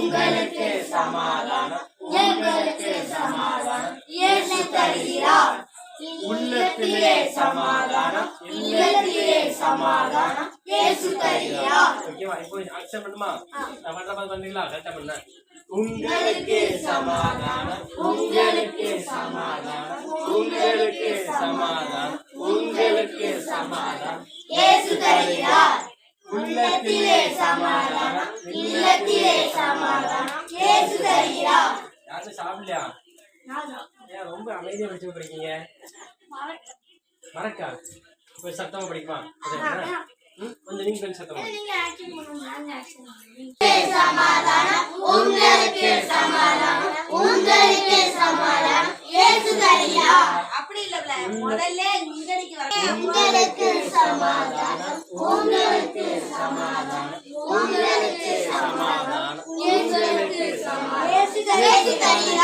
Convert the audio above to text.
உங்களுக்கு சமாதானம், உங்களுக்கு சமாதானம் இயேசு தருகிறார். உள்ளத்திலே சமாதானம், இல்லத்திலே சமாதானம் இயேசு தருகிறார். ஓகேவா? இப்போ அக்செப்ட் பண்ணுமா? நான் பண்ற மாதிரி பண்றீங்களா? கரெக்டா பண்ண. உங்களுக்கு சமாதானம், உங்களுக்கு சமாதானம், உங்களுக்கு சமாதானம், உங்களுக்கு சமாதானம் இயேசு தருகிறார். உள்ளத்திலே சமாதானம், இல்லத்திலே சமாதானம் இயேசு தருகிறார். யாரும் சாப்பிடலையா? ஏன் ரொம்ப அமைதியா படிச்சு படிக்கீங்க? மறக்கா? இப்போ சத்தமா படிக்குமா? கொஞ்சம் நீங்க கொஞ்சம் சத்தமா. சமாதானம், உங்களுக்கு சமாதானம், உங்களுக்கு சமாதானம் இயேசு தருகிறார். அப்படி இல்ல, முதல்ல உங்களுக்கு சமாதானம், உங்களுக்கு சமாதானம், உங்களுக்கு சமாதானம் இயேசு தருகிறார்.